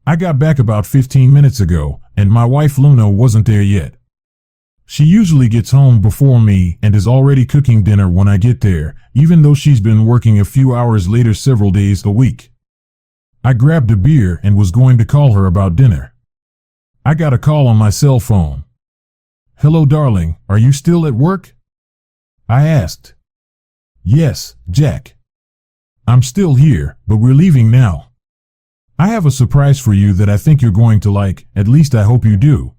I got back about 15 minutes ago, and my wife Luna wasn't there yet. She usually gets home before me and is already cooking dinner when I get there, even though she's been working a few hours later several days a week. I grabbed a beer and was going to call her about dinner. I got a call on my cell phone. "Hello, darling, are you still at work?" I asked. "Yes, Jack. I'm still here, but we're leaving now. I have a surprise for you that I think you're going to like, at least I hope you do.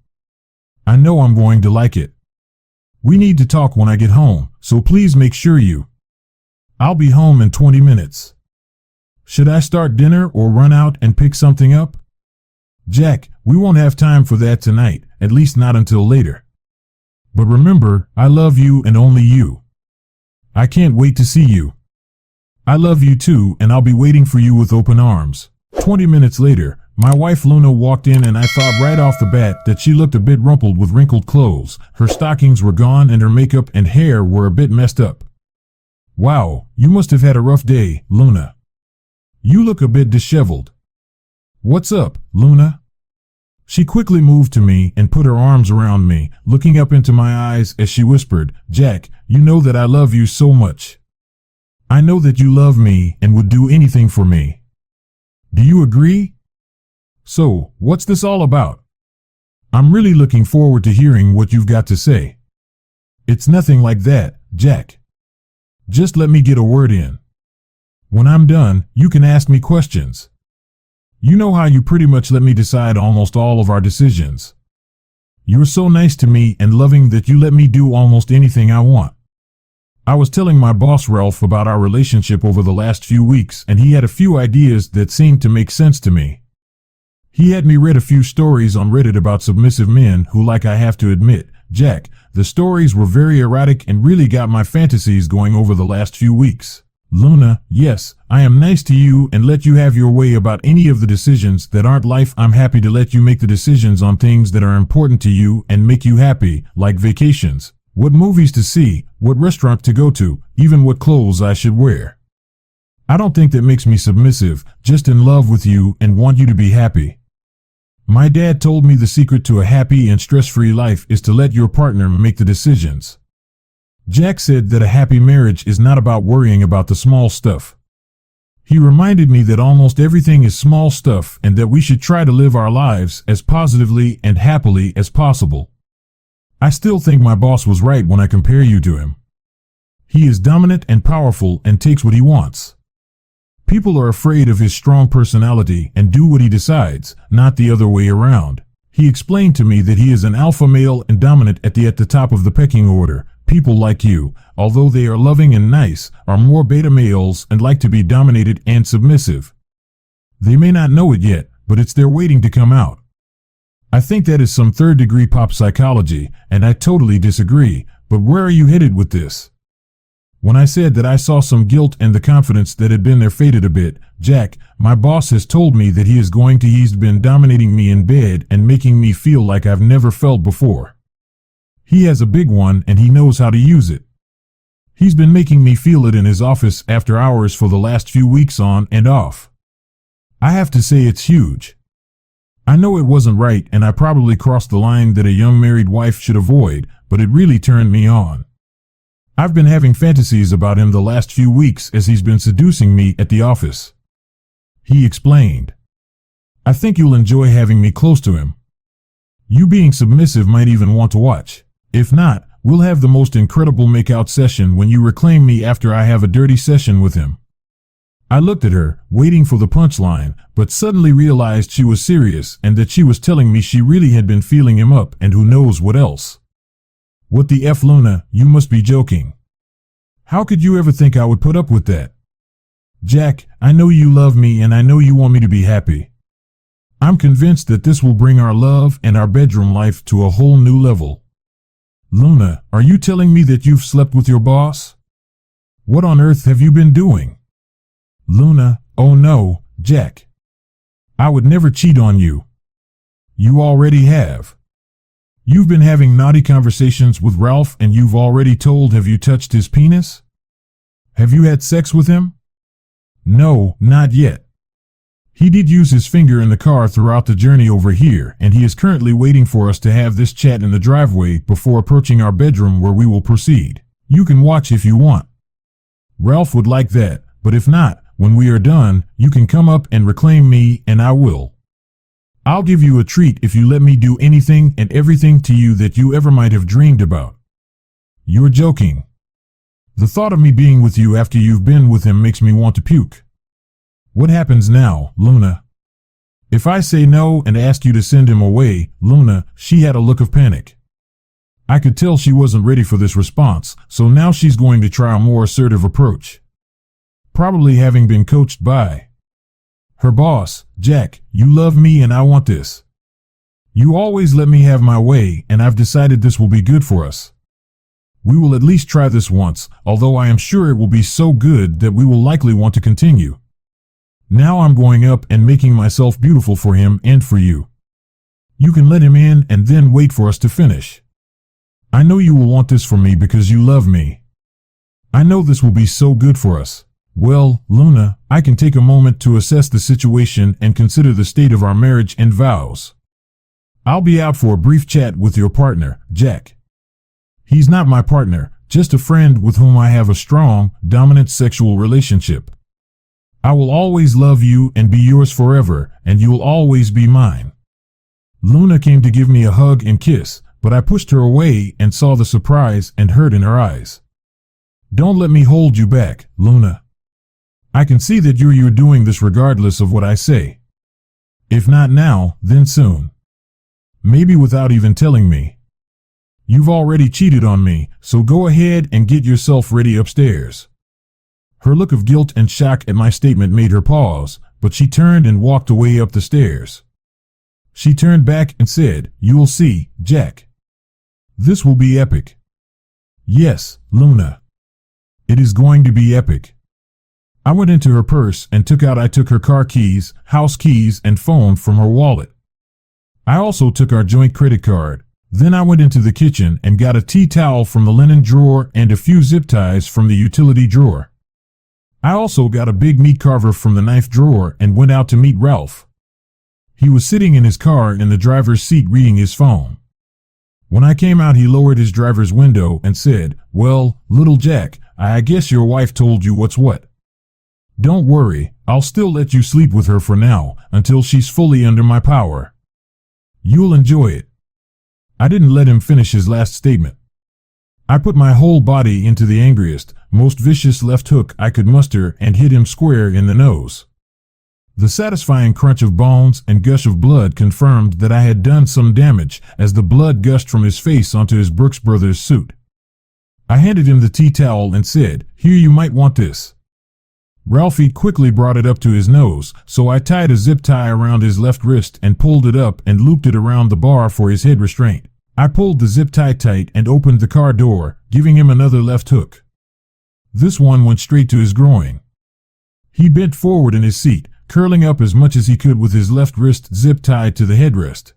I know I'm going to like it. We need to talk when I get home, so please make sure you. I'll be home in 20 minutes. Should I start dinner or run out and pick something up?" "Jack, we won't have time for that tonight, at least not until later. But remember, I love you and only you. I can't wait to see you. I love you too, and I'll be waiting for you with open arms." 20 minutes later, my wife Luna walked in and I thought right off the bat that she looked a bit rumpled with wrinkled clothes. Her stockings were gone and her makeup and hair were a bit messed up. "Wow, you must have had a rough day, Luna. You look a bit disheveled. What's up, Luna?" She quickly moved to me and put her arms around me, looking up into my eyes as she whispered, "Jack, you know that I love you so much. I know that you love me and would do anything for me. Do you agree? So, what's this all about? I'm really looking forward to hearing what you've got to say." "It's nothing like that, Jack. Just let me get a word in. When I'm done, you can ask me questions. You know how you pretty much let me decide almost all of our decisions. You're so nice to me and loving that you let me do almost anything I want. I was telling my boss Ralph about our relationship over the last few weeks, and he had a few ideas that seemed to make sense to me. He had me read a few stories on Reddit about submissive men who, like I have to admit, Jack, the stories were very erotic and really got my fantasies going over the last few weeks. Luna, yes, I am nice to you and let you have your way about any of the decisions that aren't life. I'm happy to let you make the decisions on things that are important to you and make you happy, like vacations, what movies to see, what restaurant to go to, even what clothes I should wear. I don't think that makes me submissive, just in love with you and want you to be happy. My dad told me the secret to a happy and stress-free life is to let your partner make the decisions. Jack said that a happy marriage is not about worrying about the small stuff. He reminded me that almost everything is small stuff and that we should try to live our lives as positively and happily as possible. I still think my boss was right when I compare you to him. He is dominant and powerful and takes what he wants. People are afraid of his strong personality and do what he decides, not the other way around. He explained to me that he is an alpha male and dominant at the top of the pecking order. People like you, although they are loving and nice, are more beta males and like to be dominated and submissive. They may not know it yet, but it's there waiting to come out. I think that is some third-degree pop psychology, and I totally disagree, but where are you headed with this? When I said that I saw some guilt and the confidence that had been there faded a bit, Jack, my boss has told me that he's been dominating me in bed and making me feel like I've never felt before. He has a big one and he knows how to use it. He's been making me feel it in his office after hours for the last few weeks on and off. I have to say it's huge. I know it wasn't right and I probably crossed the line that a young married wife should avoid, but it really turned me on. I've been having fantasies about him the last few weeks as he's been seducing me at the office. He explained. I think you'll enjoy having me close to him. You being submissive might even want to watch. If not, we'll have the most incredible makeout session when you reclaim me after I have a dirty session with him. I looked at her, waiting for the punchline, but suddenly realized she was serious and that she was telling me she really had been feeling him up and who knows what else. What the F, Luna, you must be joking. How could you ever think I would put up with that? Jack, I know you love me and I know you want me to be happy. I'm convinced that this will bring our love and our bedroom life to a whole new level. Luna, are you telling me that you've slept with your boss? What on earth have you been doing? Luna, oh no, Jack. I would never cheat on you. You already have. You've been having naughty conversations with Ralph and you've already told. Have you touched his penis? Have you had sex with him? No, not yet. He did use his finger in the car throughout the journey over here, and he is currently waiting for us to have this chat in the driveway before approaching our bedroom where we will proceed. You can watch if you want. Ralph would like that, but if not, when we are done, you can come up and reclaim me, and I will. I'll give you a treat if you let me do anything and everything to you that you ever might have dreamed about. You're joking. The thought of me being with you after you've been with him makes me want to puke. What happens now, Luna? If I say no and ask you to send him away, Luna, she had a look of panic. I could tell she wasn't ready for this response, so now she's going to try a more assertive approach. Probably having been coached by her boss. Jack, you love me and I want this. You always let me have my way, and I've decided this will be good for us. We will at least try this once, although I am sure it will be so good that we will likely want to continue. Now I'm going up and making myself beautiful for him and for you. You can let him in and then wait for us to finish. I know you will want this for me because you love me. I know this will be so good for us. Well, Luna, I can take a moment to assess the situation and consider the state of our marriage and vows. I'll be out for a brief chat with your partner, Jack. He's not my partner, just a friend with whom I have a strong, dominant sexual relationship. I will always love you and be yours forever, and you will always be mine. Luna came to give me a hug and kiss, but I pushed her away and saw the surprise and hurt in her eyes. Don't let me hold you back, Luna. I can see that you're doing this regardless of what I say. If not now, then soon. Maybe without even telling me. You've already cheated on me, so go ahead and get yourself ready upstairs. Her look of guilt and shock at my statement made her pause, but she turned and walked away up the stairs. She turned back and said, "You'll see, Jack. This will be epic." Yes, Luna. It is going to be epic. I went into her purse and took her car keys, house keys, and phone from her wallet. I also took our joint credit card. Then I went into the kitchen and got a tea towel from the linen drawer and a few zip ties from the utility drawer. I also got a big meat carver from the knife drawer and went out to meet Ralph. He was sitting in his car in the driver's seat reading his phone. When I came out, he lowered his driver's window and said, "Well, little Jack, I guess your wife told you what's what. Don't worry, I'll still let you sleep with her for now, until she's fully under my power. You'll enjoy it." I didn't let him finish his last statement. I put my whole body into the angriest, most vicious left hook I could muster and hit him square in the nose. The satisfying crunch of bones and gush of blood confirmed that I had done some damage as the blood gushed from his face onto his Brooks Brothers suit. I handed him the tea towel and said, "Here, you might want this." Ralphie quickly brought it up to his nose, so I tied a zip tie around his left wrist and pulled it up and looped it around the bar for his head restraint. I pulled the zip tie tight and opened the car door, giving him another left hook. This one went straight to his groin. He bent forward in his seat, curling up as much as he could with his left wrist zip tied to the headrest.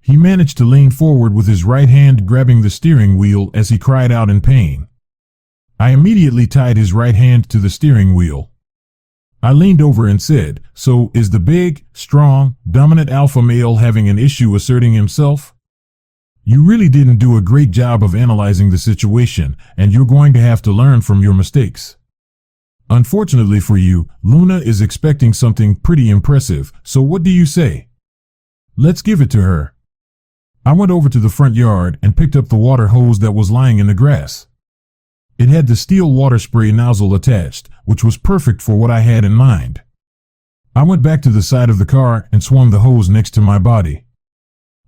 He managed to lean forward with his right hand grabbing the steering wheel as he cried out in pain. I immediately tied his right hand to the steering wheel. I leaned over and said, "So, is the big, strong, dominant alpha male having an issue asserting himself? You really didn't do a great job of analyzing the situation, and you're going to have to learn from your mistakes. Unfortunately for you, Luna is expecting something pretty impressive, so what do you say? Let's give it to her." I went over to the front yard and picked up the water hose that was lying in the grass. It had the steel water spray nozzle attached, which was perfect for what I had in mind. I went back to the side of the car and swung the hose next to my body.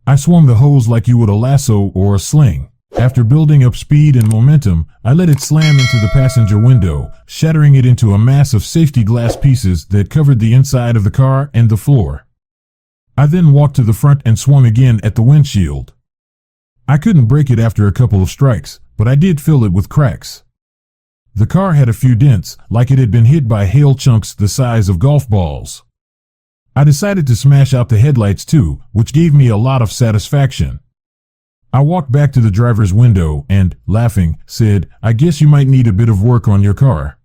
I swung the hose like you would a lasso or a sling. After building up speed and momentum, I let it slam into the passenger window, shattering it into a mass of safety glass pieces that covered the inside of the car and the floor. I then walked to the front and swung again at the windshield. I couldn't break it after a couple of strikes, but I did fill it with cracks. The car had a few dents, like it had been hit by hail chunks the size of golf balls. I decided to smash out the headlights too, which gave me a lot of satisfaction. I walked back to the driver's window and, laughing, said, "I guess you might need a bit of work on your car."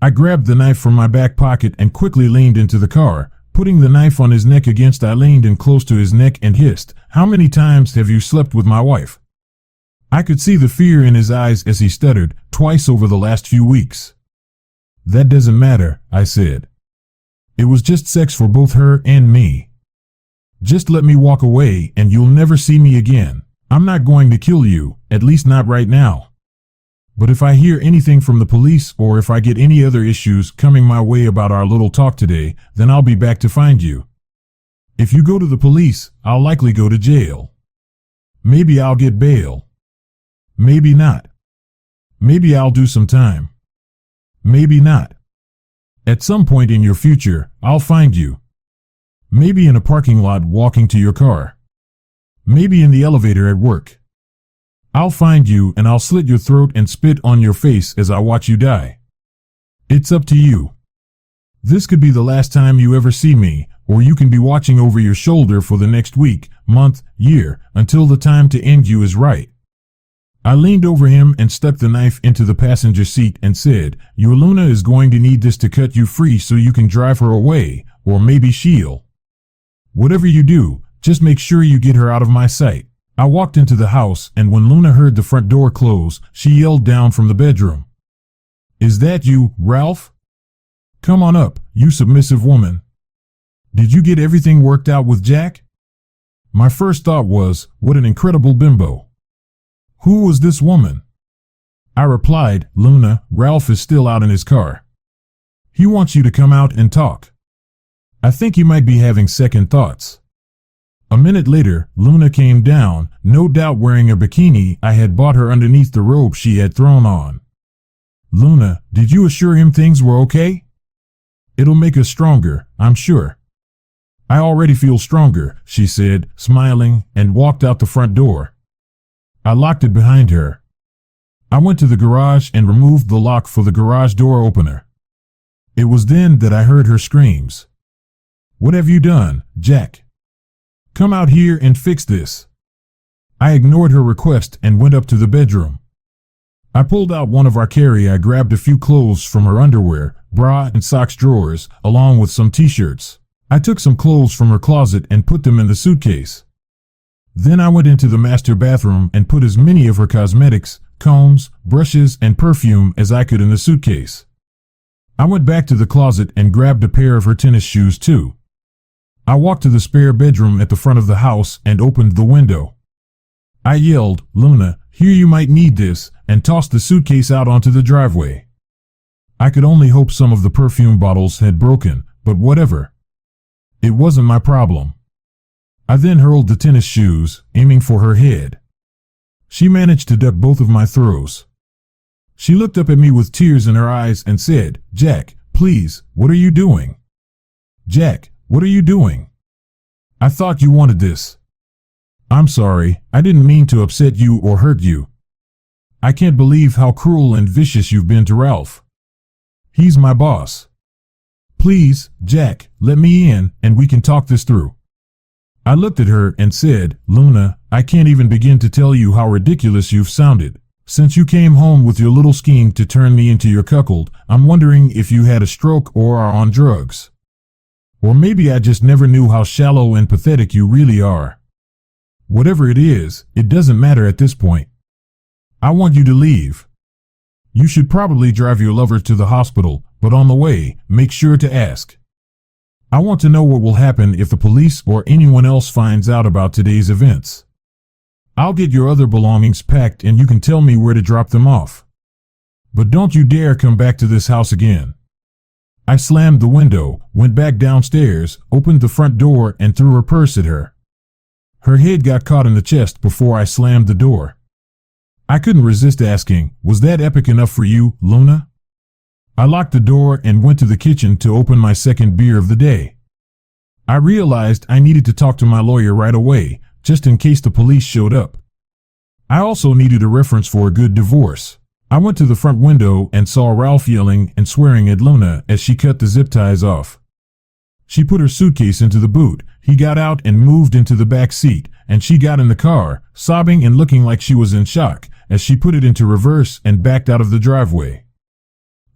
I grabbed the knife from my back pocket and quickly leaned into the car, putting the knife on his neck against. I leaned in close to his neck and hissed, "How many times have you slept with my wife?" I could see the fear in his eyes as he stuttered, "Twice over the last few weeks." "That doesn't matter," I said. "It was just sex for both her and me. Just let me walk away and you'll never see me again. I'm not going to kill you, at least not right now. But if I hear anything from the police or if I get any other issues coming my way about our little talk today, then I'll be back to find you. If you go to the police, I'll likely go to jail. Maybe I'll get bail. Maybe not. Maybe I'll do some time. Maybe not. At some point in your future, I'll find you. Maybe in a parking lot walking to your car. Maybe in the elevator at work. I'll find you and I'll slit your throat and spit on your face as I watch you die. It's up to you. This could be the last time you ever see me, or you can be watching over your shoulder for the next week, month, year, until the time to end you is right." I leaned over him and stuck the knife into the passenger seat and said, "Your Luna is going to need this to cut you free so you can drive her away, or maybe she'll. Whatever you do, just make sure you get her out of my sight." I walked into the house, and when Luna heard the front door close, she yelled down from the bedroom, "Is that you, Ralph? Come on up, you submissive woman. Did you get everything worked out with Jack?" My first thought was, what an incredible bimbo. Who was this woman? I replied, "Luna, Ralph is still out in his car. He wants you to come out and talk. I think you might be having second thoughts." A minute later, Luna came down, no doubt wearing a bikini I had bought her underneath the robe she had thrown on. "Luna, did you assure him things were okay? It'll make us stronger, I'm sure." "I already feel stronger," she said, smiling, and walked out the front door. I locked it behind her. I went to the garage and removed the lock for the garage door opener. It was then that I heard her screams. "What have you done, Jack? Come out here and fix this." I ignored her request and went up to the bedroom. I pulled out one of our carry. I grabbed a few clothes from her underwear, bra and socks drawers, along with some t-shirts. I took some clothes from her closet and put them in the suitcase. Then I went into the master bathroom and put as many of her cosmetics, combs, brushes, and perfume as I could in the suitcase. I went back to the closet and grabbed a pair of her tennis shoes too. I walked to the spare bedroom at the front of the house and opened the window. I yelled, "Luna, here, you might need this," and tossed the suitcase out onto the driveway. I could only hope some of the perfume bottles had broken, but whatever. It wasn't my problem. I then hurled the tennis shoes, aiming for her head. She managed to duck both of my throws. She looked up at me with tears in her eyes and said, "Jack, please, what are you doing? Jack, what are you doing? I thought you wanted this." "I'm sorry, I didn't mean to upset you or hurt you. I can't believe how cruel and vicious you've been to Ralph. He's my boss. Please, Jack, let me in and we can talk this through." I looked at her and said, "Luna, I can't even begin to tell you how ridiculous you've sounded. Since you came home with your little scheme to turn me into your cuckold, I'm wondering if you had a stroke or are on drugs. Or maybe I just never knew how shallow and pathetic you really are. Whatever it is, it doesn't matter at this point. I want you to leave. You should probably drive your lover to the hospital, but on the way, make sure to ask. I want to know what will happen if the police or anyone else finds out about today's events. I'll get your other belongings packed and you can tell me where to drop them off. But don't you dare come back to this house again." I slammed the window, went back downstairs, opened the front door, and threw her purse at her. Her head got caught in the chest before I slammed the door. I couldn't resist asking, "Was that epic enough for you, Luna?" I locked the door and went to the kitchen to open my second beer of the day. I realized I needed to talk to my lawyer right away, just in case the police showed up. I also needed a reference for a good divorce. I went to the front window and saw Ralph yelling and swearing at Luna as she cut the zip ties off. She put her suitcase into the boot, he got out and moved into the back seat, and she got in the car, sobbing and looking like she was in shock, as she put it into reverse and backed out of the driveway.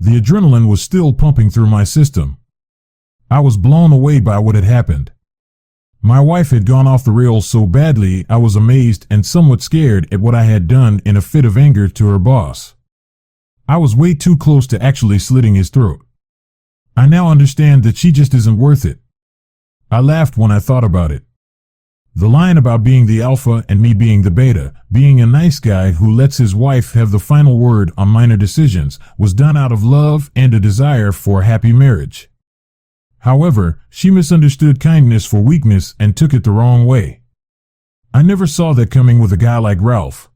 The adrenaline was still pumping through my system. I was blown away by what had happened. My wife had gone off the rails so badly I was amazed and somewhat scared at what I had done in a fit of anger to her boss. I was way too close to actually slitting his throat. I now understand that she just isn't worth it. I laughed when I thought about it. The line about being the alpha and me being the beta, being a nice guy who lets his wife have the final word on minor decisions, was done out of love and a desire for a happy marriage. However, she misunderstood kindness for weakness and took it the wrong way. I never saw that coming with a guy like Ralph.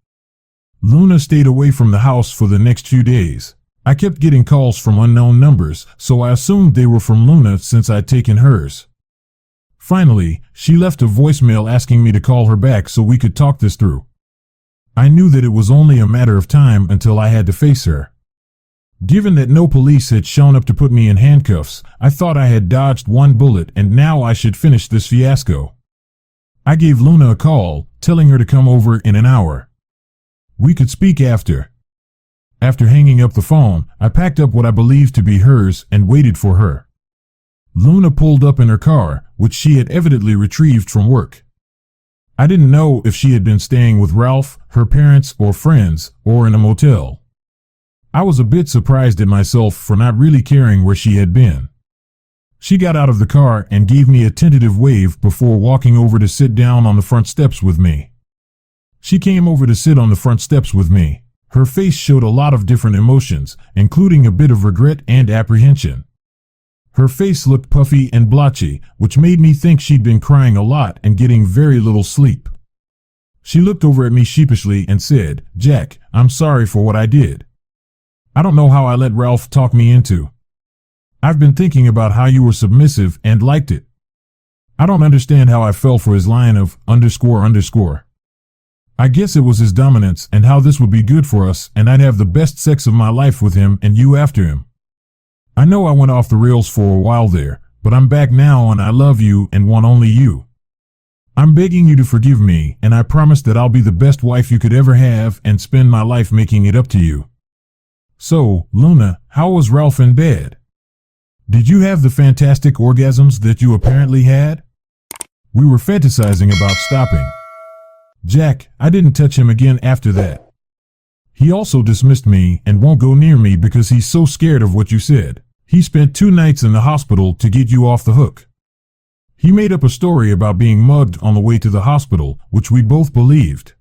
Luna stayed away from the house for the next few days. I kept getting calls from unknown numbers, so I assumed they were from Luna since I'd taken hers. Finally, she left a voicemail asking me to call her back so we could talk this through. I knew that it was only a matter of time until I had to face her. Given that no police had shown up to put me in handcuffs, I thought I had dodged one bullet and now I should finish this fiasco. I gave Luna a call, telling her to come over in an hour. We could speak after. After hanging up the phone, I packed up what I believed to be hers and waited for her. Luna pulled up in her car, which she had evidently retrieved from work. I didn't know if she had been staying with Ralph, her parents, or friends, or in a motel. I was a bit surprised at myself for not really caring where she had been. She got out of the car and gave me a tentative wave before walking over to sit down on the front steps with me. She came over to sit on the front steps with me. Her face showed a lot of different emotions, including a bit of regret and apprehension. Her face looked puffy and blotchy, which made me think she'd been crying a lot and getting very little sleep. She looked over at me sheepishly and said, "Jack, I'm sorry for what I did. I don't know how I let Ralph talk me into. I've been thinking about how you were submissive and liked it. I don't understand how I fell for his line of __. I guess it was his dominance and how this would be good for us and I'd have the best sex of my life with him and you after him. I know I went off the rails for a while there, but I'm back now and I love you and want only you. I'm begging you to forgive me and I promise that I'll be the best wife you could ever have and spend my life making it up to you." So, Luna, how was Ralph in bed? Did you have the fantastic orgasms that you apparently had? We were fantasizing about stopping. Jack, I didn't touch him again after that. He also dismissed me and won't go near me because he's so scared of what you said. He spent 2 nights in the hospital to get you off the hook. He made up a story about being mugged on the way to the hospital, which we both believed.